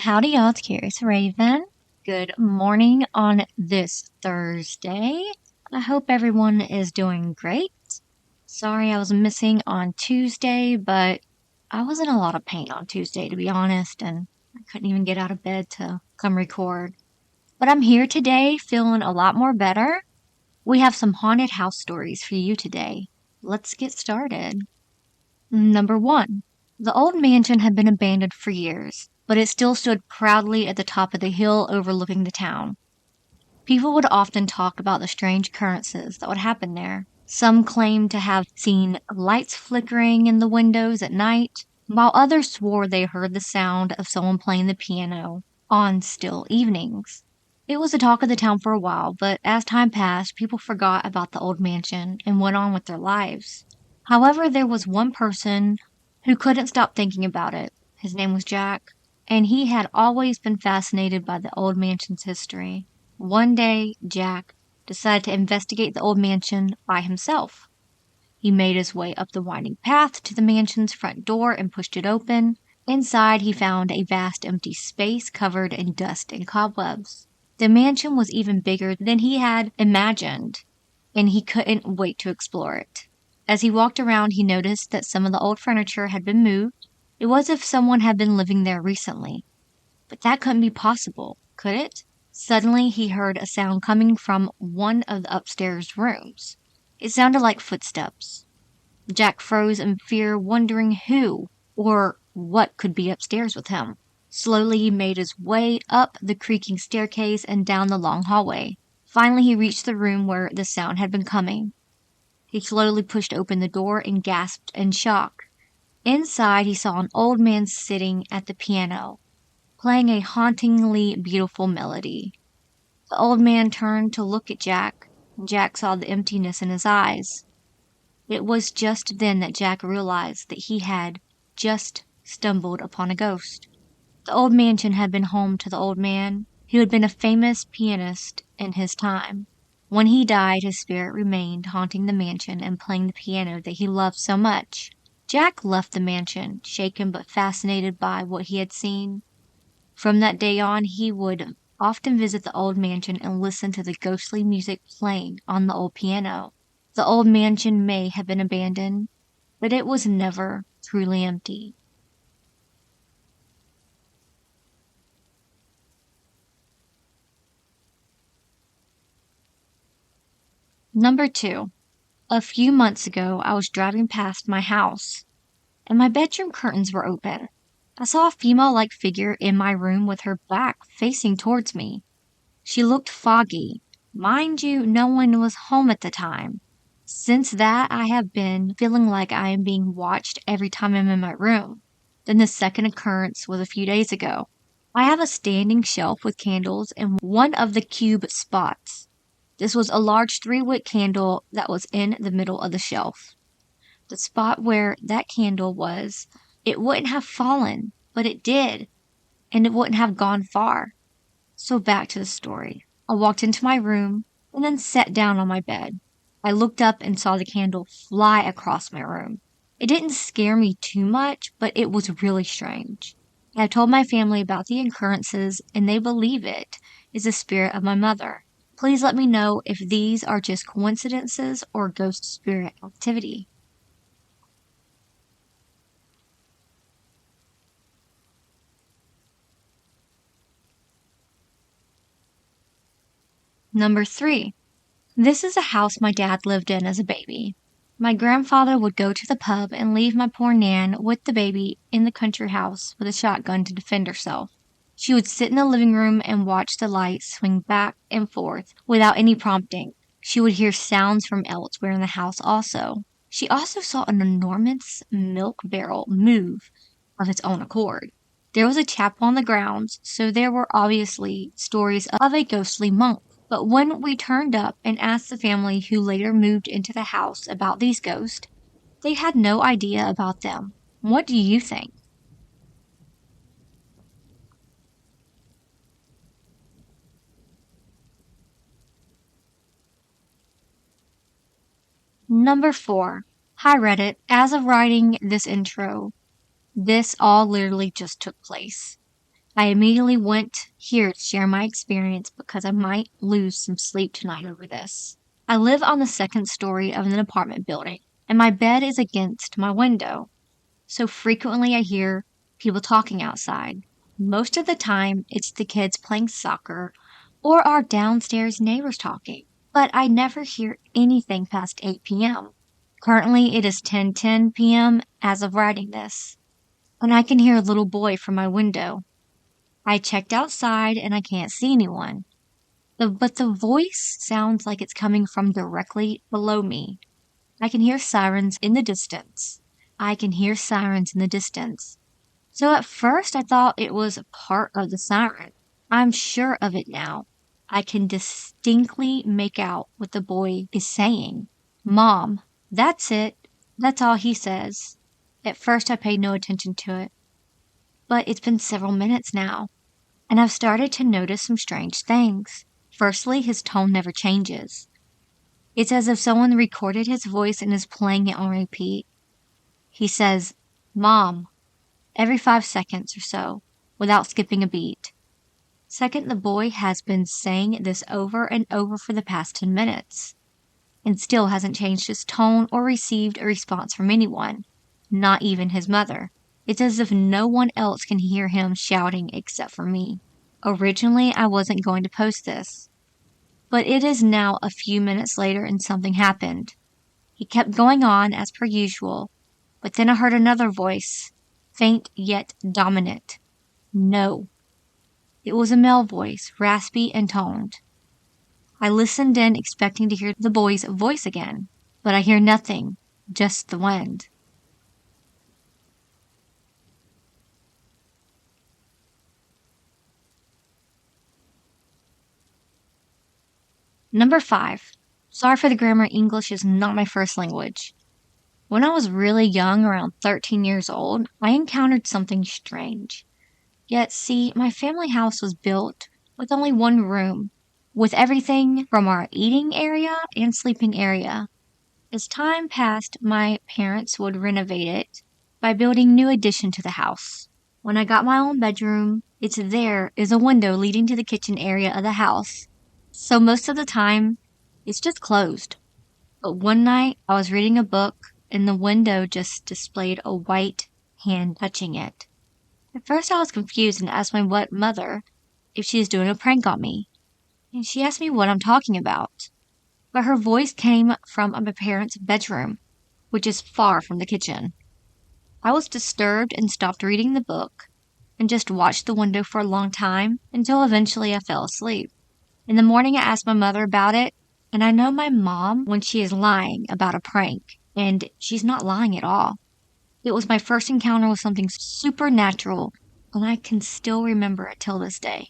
Howdy, y'all. It's Curious Raven. Good morning on this Thursday. I hope everyone is doing great. Sorry I was missing on Tuesday, but I was in a lot of pain on Tuesday, to be honest, and I couldn't even get out of bed to come record. But I'm here today feeling a lot more better. We have some haunted house stories for you today. Let's get started. Number 1. The old mansion had been abandoned for years, but it still stood proudly at the top of the hill overlooking the town. People would often talk about the strange occurrences that would happen there. Some claimed to have seen lights flickering in the windows at night, while others swore they heard the sound of someone playing the piano on still evenings. It was the talk of the town for a while, but as time passed, people forgot about the old mansion and went on with their lives. However, there was one person who couldn't stop thinking about it. His name was Jack, and he had always been fascinated by the old mansion's history. One day, Jack decided to investigate the old mansion by himself. He made his way up the winding path to the mansion's front door and pushed it open. Inside, he found a vast empty space covered in dust and cobwebs. The mansion was even bigger than he had imagined, and he couldn't wait to explore it. As he walked around, he noticed that some of the old furniture had been moved. It was as if someone had been living there recently. But that couldn't be possible, could it? Suddenly, he heard a sound coming from one of the upstairs rooms. It sounded like footsteps. Jack froze in fear, wondering who or what could be upstairs with him. Slowly, he made his way up the creaking staircase and down the long hallway. Finally, he reached the room where the sound had been coming. He slowly pushed open the door and gasped in shock. Inside, he saw an old man sitting at the piano, playing a hauntingly beautiful melody. The old man turned to look at Jack, and Jack saw the emptiness in his eyes. It was just then that Jack realized that he had just stumbled upon a ghost. The old mansion had been home to the old man, who had been a famous pianist in his time. When he died, his spirit remained haunting the mansion and playing the piano that he loved so much. Jack left the mansion, shaken but fascinated by what he had seen. From that day on, he would often visit the old mansion and listen to the ghostly music playing on the old piano. The old mansion may have been abandoned, but it was never truly empty. Number 2. A few months ago, I was driving past my house, and my bedroom curtains were open. I saw a female-like figure in my room with her back facing towards me. She looked foggy. Mind you, no one was home at the time. Since that, I have been feeling like I am being watched every time I'm in my room. Then the second occurrence was a few days ago. I have a standing shelf with candles in one of the cube spots. This was a large 3-wick candle that was in the middle of the shelf. The spot where that candle was, it wouldn't have fallen, but it did, and it wouldn't have gone far. So back to the story. I walked into my room and then sat down on my bed. I looked up and saw the candle fly across my room. It didn't scare me too much, but it was really strange. I told my family about the occurrences, and they believe it is the spirit of my mother. Please let me know if these are just coincidences or ghost spirit activity. Number 3. This is a house my dad lived in as a baby. My grandfather would go to the pub and leave my poor Nan with the baby in the country house with a shotgun to defend herself. She would sit in the living room and watch the lights swing back and forth without any prompting. She would hear sounds from elsewhere in the house also. She also saw an enormous milk barrel move of its own accord. There was a chapel on the grounds, so there were obviously stories of a ghostly monk. But when we turned up and asked the family who later moved into the house about these ghosts, they had no idea about them. What do you think? Number 4. Hi Reddit. As of writing this intro, this all literally just took place. I immediately went here to share my experience because I might lose some sleep tonight over this. I live on the second story of an apartment building, and my bed is against my window, so frequently I hear people talking outside. Most of the time, it's the kids playing soccer or our downstairs neighbors talking, but I never hear anything past 8 p.m. Currently, it is 10:10 p.m. as of writing this, and I can hear a little boy from my window. I checked outside and I can't see anyone. But the voice sounds like it's coming from directly below me. I can hear sirens in the distance. I can hear sirens in the distance. So at first I thought it was a part of the siren. I'm sure of it now. I can distinctly make out what the boy is saying. Mom, that's it. That's all he says. At first I paid no attention to it. But it's been several minutes now, and I've started to notice some strange things. Firstly, his tone never changes. It's as if someone recorded his voice and is playing it on repeat. He says, Mom, every 5 seconds or so, without skipping a beat. Second, the boy has been saying this over and over for the past 10 minutes, and still hasn't changed his tone or received a response from anyone, not even his mother. It's as if no one else can hear him shouting except for me. Originally, I wasn't going to post this, but it is now a few minutes later and something happened. He kept going on as per usual, but then I heard another voice, faint yet dominant. No. It was a male voice, raspy and toned. I listened in, expecting to hear the boy's voice again, but I hear nothing, just the wind. Number 5. Sorry for the grammar, English is not my first language. When I was really young, around 13 years old, I encountered something strange. Yet, see, my family house was built with only one room, with everything from our eating area and sleeping area. As time passed, my parents would renovate it by building new addition to the house. When I got my own bedroom, there is a window leading to the kitchen area of the house. So most of the time, it's just closed. But one night, I was reading a book, and the window just displayed a white hand touching it. At first, I was confused and asked my mother if she was doing a prank on me. And she asked me what I'm talking about. But her voice came from my parents' bedroom, which is far from the kitchen. I was disturbed and stopped reading the book and just watched the window for a long time until eventually I fell asleep. In the morning, I asked my mother about it, and I know my mom when she is lying about a prank, and she's not lying at all. It was my first encounter with something supernatural, and I can still remember it till this day.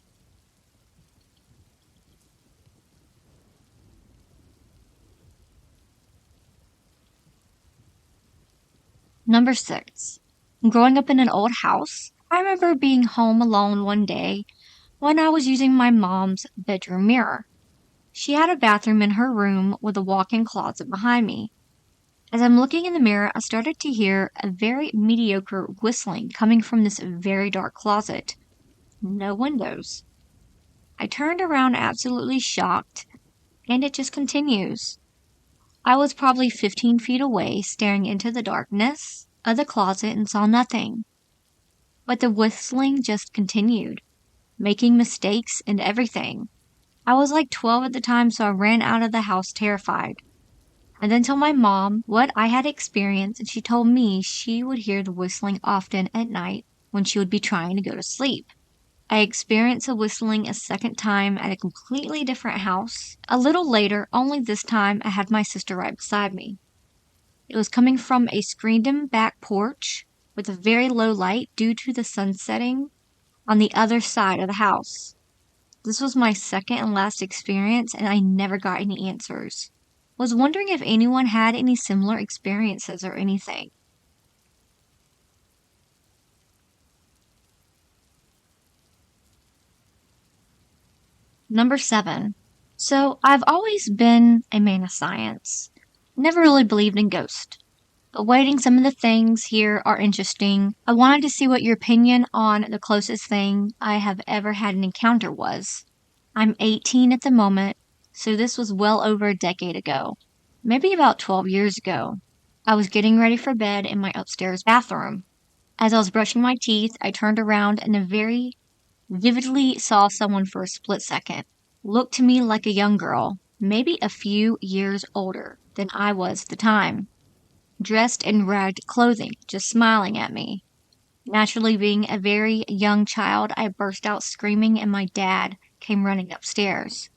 Number 6. Growing up in an old house, I remember being home alone one day when I was using my mom's bedroom mirror. She had a bathroom in her room with a walk-in closet behind me. As I'm looking in the mirror, I started to hear a very mediocre whistling coming from this very dark closet. No windows. I turned around absolutely shocked, and it just continues. I was probably 15 feet away, staring into the darkness of the closet and saw nothing. But the whistling just continued, making mistakes and everything. I was like 12 at the time, so I ran out of the house terrified. I then told my mom what I had experienced, and she told me she would hear the whistling often at night when she would be trying to go to sleep. I experienced the whistling a second time at a completely different house. A little later, only this time I had my sister right beside me. It was coming from a screened-in back porch with a very low light due to the sun setting on the other side of the house. This was my second and last experience, and I never got any answers. Was wondering if anyone had any similar experiences or anything. Number 7. So, I've always been a man of science. Never really believed in ghosts. Awaiting some of the things here are interesting. I wanted to see what your opinion on the closest thing I have ever had an encounter was. I'm 18 at the moment, so this was well over a decade ago. Maybe about 12 years ago. I was getting ready for bed in my upstairs bathroom. As I was brushing my teeth, I turned around and very vividly saw someone for a split second. Looked to me like a young girl, maybe a few years older than I was at the time, dressed in ragged clothing, just smiling at me. Naturally, being a very young child, I burst out screaming and my dad came running upstairs.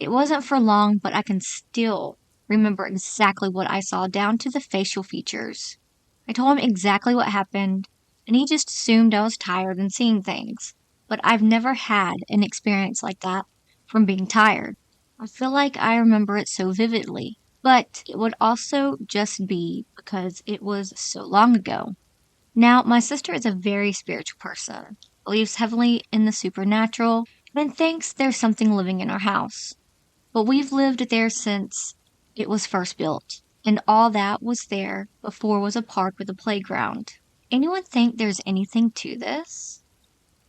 It wasn't for long, but I can still remember exactly what I saw down to the facial features. I told him exactly what happened, and he just assumed I was tired and seeing things. But I've never had an experience like that from being tired. I feel like I remember it so vividly, but it would also just be because it was so long ago. Now, my sister is a very spiritual person, believes heavily in the supernatural, and thinks there's something living in our house. But we've lived there since it was first built, and all that was there before was a park with a playground. Anyone think there's anything to this?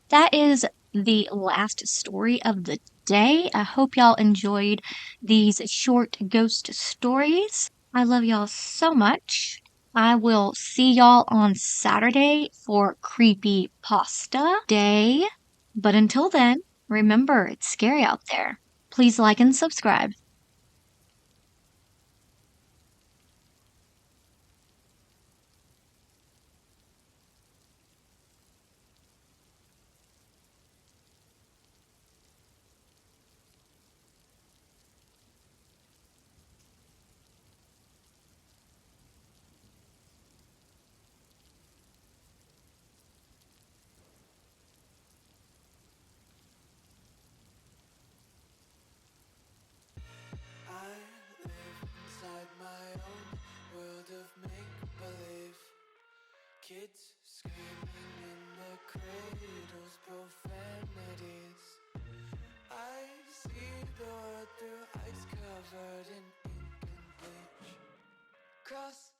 That is the last story of the day. I hope y'all enjoyed these short ghost stories. I love y'all so much. I will see y'all on Saturday for Creepy Pasta Day. But until then, remember, it's scary out there. Please like and subscribe. I live inside my own world of make-believe. Kids screaming in the cradles, profanities. I see the world through ice covered in ink and bleach. Cross